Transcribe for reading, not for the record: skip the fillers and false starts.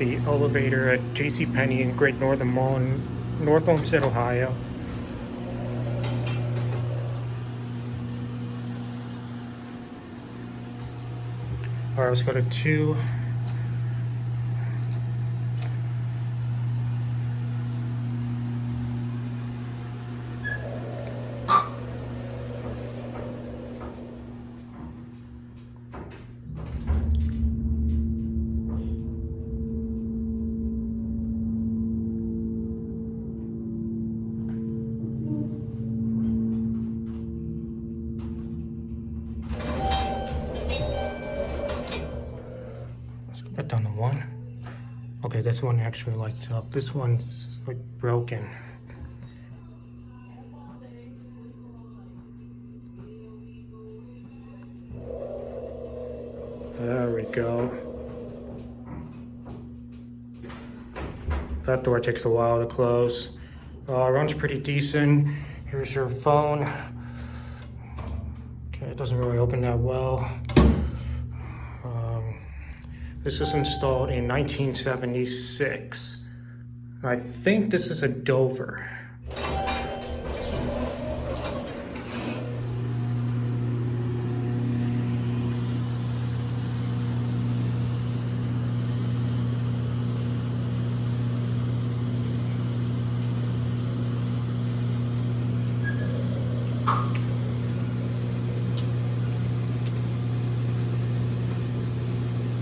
the elevator at JCPenney in Great Northern Mall in North Olmsted, Ohio. All right, let's go to 2. Put down the 1. Okay, this one actually lights up. This one's like broken. There we go. That door takes a while to close. Runs pretty decent. Here's your phone. Okay, it doesn't really open that well. This was installed in 1976. I think this is a Dover.